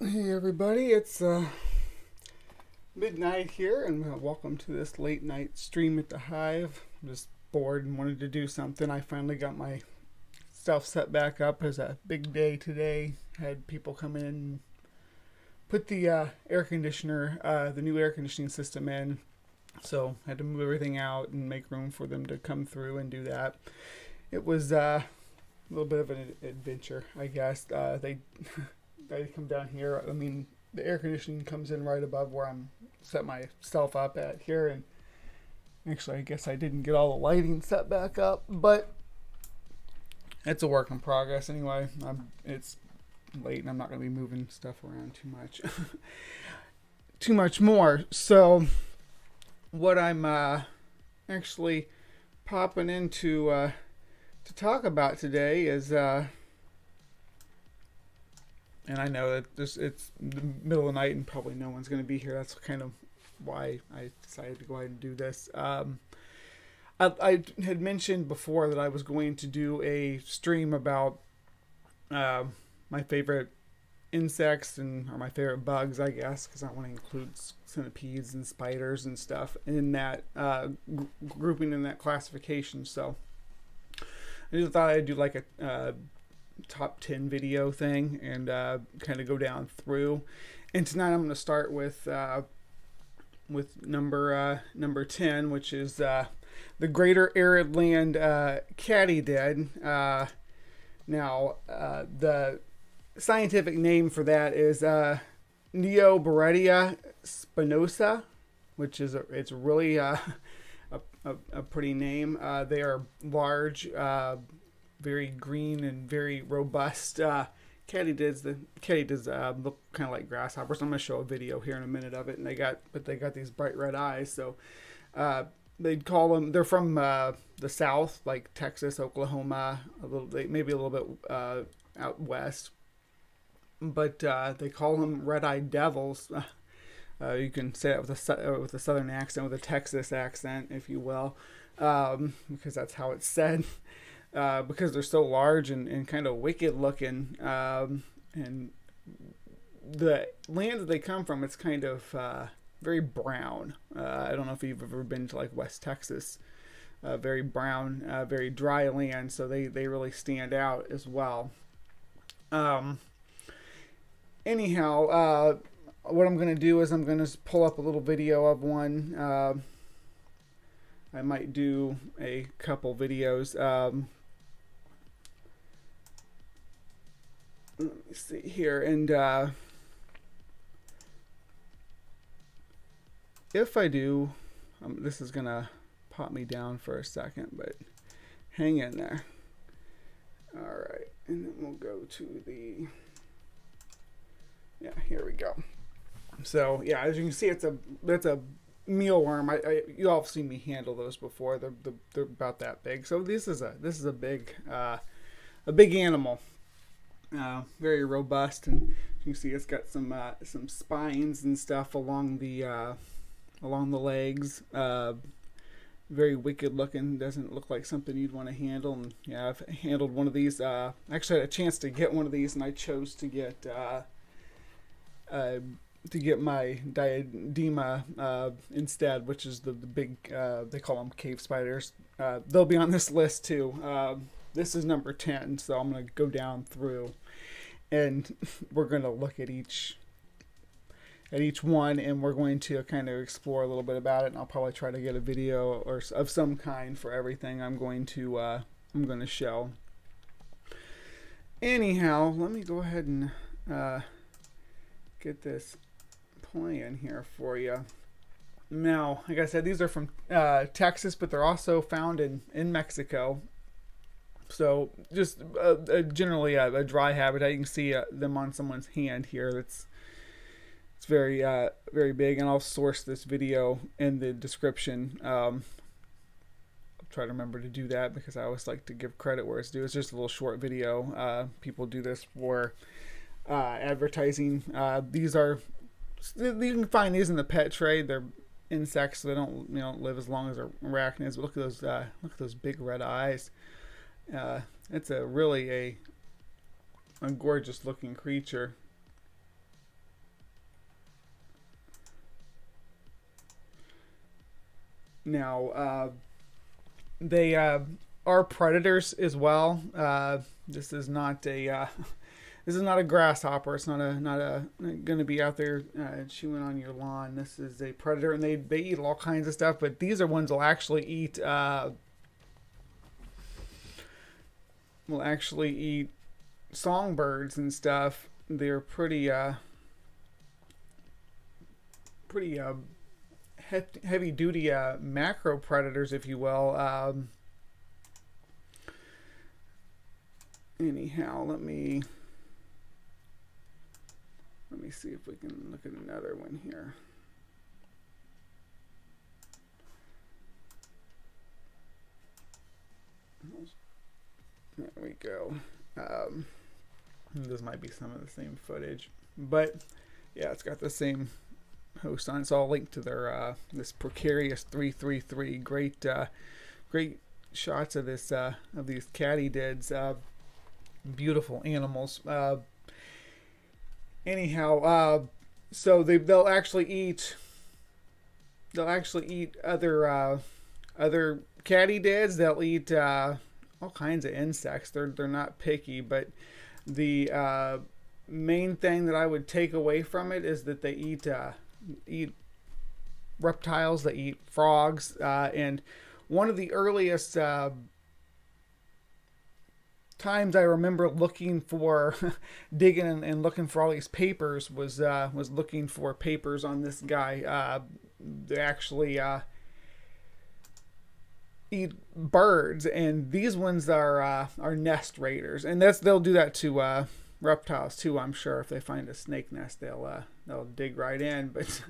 Hey everybody, it's midnight here, and welcome to this late night stream at the Hive. I'm just bored and wanted to do something. I finally got my stuff set back up. It was a big day today. Had people come in and put the air conditioner, the new air conditioning system in. So I had to move everything out and make room for them to come through and do that. It was a little bit of an adventure, I guess. They I come down here. I mean, the air conditioning comes in right above where I'm set myself up at here, and actually, I guess I didn't get all the lighting set back up, but it's a work in progress. Anyway, it's late, and I'm not going to be moving stuff around too much, too much more. So, what I'm actually popping into to talk about today is. And I know that it's the middle of the night and probably no one's going to be here. That's kind of why I decided to go ahead and do this. I had mentioned before that I was going to do a stream about my favorite insects or my favorite bugs, I guess, because I want to include centipedes and spiders and stuff in that grouping, in that classification. So I just thought I'd do like a top 10 video thing and kind of go down through. And tonight I'm going to start with number 10, which is the Greater Arid Land katydid. Now the scientific name for that is Neobarrettia spinosa, which is it's really a pretty name. They are large, very green and very robust katydids. The katydids look kind of like grasshoppers. I'm going to show a video here in a minute of it, and they got these bright red eyes. So they'd call them. They're from the south, like Texas, Oklahoma, maybe a little bit out west, but they call them red-eyed devils. You can say that with a southern accent, with a Texas accent, if you will, because that's how it's said. Because they're so large and kind of wicked looking, and the land that they come from, it's kind of very brown. I don't know if you've ever been to like West Texas. Very brown, very dry land, so they really stand out as well. Anyhow, what I'm going to do is I'm going to pull up a little video of one. I might do a couple videos. Let me see here, and if I do, this is gonna pop me down for a second, but hang in there. All right, and then we'll go to here we go. So yeah, as you can see, that's a mealworm. You all have seen me handle those before. They're about that big. So this is a big animal. Very robust, and you can see it's got some spines and stuff along the legs. Very wicked looking. Doesn't look like something you'd want to handle. And yeah, I've handled one of these. Actually, had a chance to get one of these, and I chose to get my diadema instead, which is the big. They call them cave spiders. They'll be on this list too. This is number 10, so I'm going to go down through, and we're going to look at each one, and we're going to kind of explore a little bit about it. And I'll probably try to get a video of some kind for everything I'm going to show. Anyhow, let me go ahead and get this playing here for you. Now, like I said, these are from Texas, but they're also found in Mexico. So just generally a dry habitat. You can see them on someone's hand here. It's very very big, and I'll source this video in the description. I'll try to remember to do that because I always like to give credit where it's due. It's just a little short video. People do this for advertising. These are, you can find these in the pet trade. They're insects, so they don't live as long as arachnids. But look at those big red eyes. It's really a gorgeous looking creature. Now, they are predators as well. This is not a this is not a grasshopper. It's not going to be out there chewing on your lawn. This is a predator, and they eat all kinds of stuff. But these are ones that will actually eat songbirds and stuff. They're pretty heavy duty macro predators, if you will. Anyhow, let me see if we can look at another one here. There we go. This might be some of the same footage, but yeah, it's got the same host on it. So I'll link to their this Precarious 333. Great shots of this of these katydids. Beautiful animals. Anyhow, so they'll actually eat other katydids. They'll eat all kinds of insects. They're not picky, but the main thing that I would take away from it is that they eat reptiles. They eat frogs, and one of the earliest times I remember looking for digging and looking for all these papers was looking for papers on this guy. They actually eat birds, and these ones are nest raiders, and they'll do that to reptiles too. I'm sure if they find a snake nest, they'll dig right in. But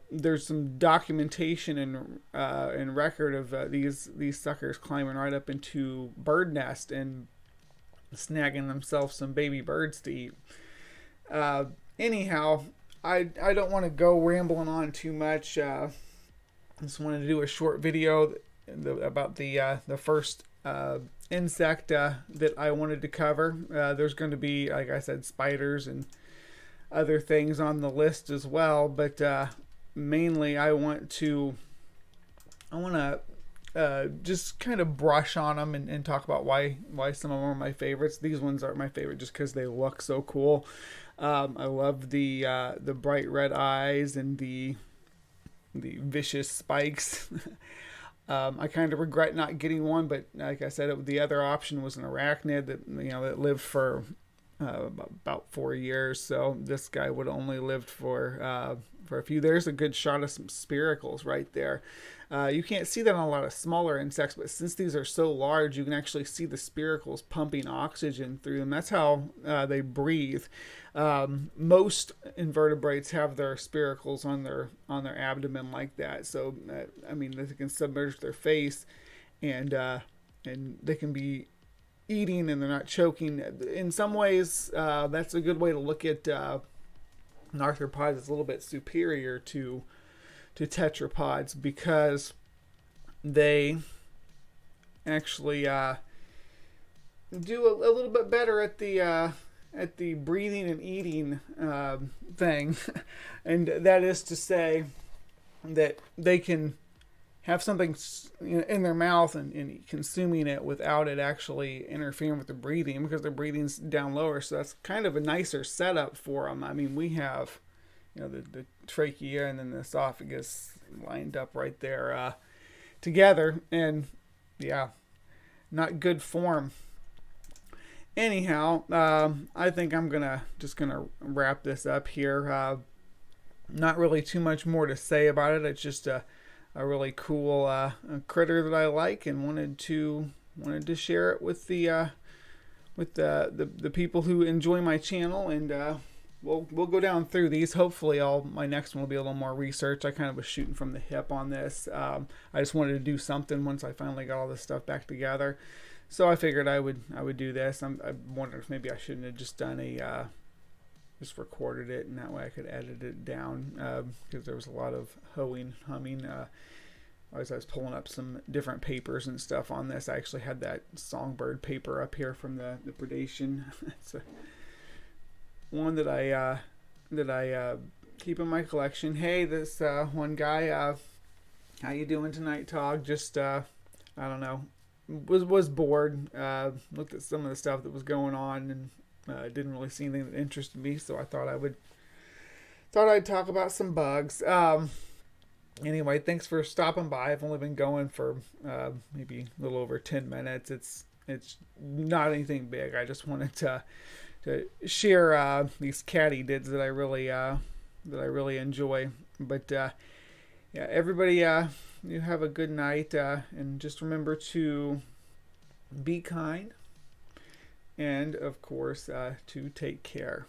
there's some documentation and record of these suckers climbing right up into bird nest and snagging themselves some baby birds to eat. Anyhow, I don't want to go rambling on too much. I just wanted to do a short video about the first insect that I wanted to cover. There's going to be, like I said, spiders and other things on the list as well, but mainly I want to just kind of brush on them and talk about why some of them are my favorites. These ones are my favorite just because they look so cool. I love the bright red eyes and the vicious spikes. I kind of regret not getting one, but like I said, the other option was an arachnid that lived for about 4 years. So this guy would only lived for a few. There's a good shot of some spiracles right there. You can't see that on a lot of smaller insects, but since these are so large, you can actually see the spiracles pumping oxygen through them. That's how they breathe. Most invertebrates have their spiracles on their abdomen like that. So they can submerge their face, and they can be eating and they're not choking. In some ways, that's a good way to look at arthropods. It's a little bit superior to tetrapods because they actually do a little bit better at the breathing and eating thing, and that is to say that they can have something in their mouth and consuming it without it actually interfering with the breathing, because their breathing's down lower. So that's kind of a nicer setup for them. I mean, we have the trachea and then the esophagus lined up right there together, and yeah, not good form. Anyhow, I think I'm just gonna wrap this up here. Not really too much more to say about it. It's just a really cool critter that I like, and wanted to share it with the people who enjoy my channel. And we'll go down through these. Hopefully, my next one will be a little more research. I kind of was shooting from the hip on this. I just wanted to do something once I finally got all this stuff back together. So I figured I would do this. I wondered if maybe I shouldn't have just done just recorded it, and that way I could edit it down, because there was a lot of humming. As I was pulling up some different papers and stuff on this, I actually had that songbird paper up here from the predation. It's one that I keep in my collection. Hey, this one guy How you doing tonight, Tog? Just I don't know. Was bored. Looked at some of the stuff that was going on and didn't really see anything that interested me, so I thought I'd talk about some bugs. Anyway, thanks for stopping by. I've only been going for maybe a little over 10 minutes. It's not anything big. I just wanted to share these catty dids that I really enjoy. But yeah, everybody, you have a good night, and just remember to be kind, and of course, to take care.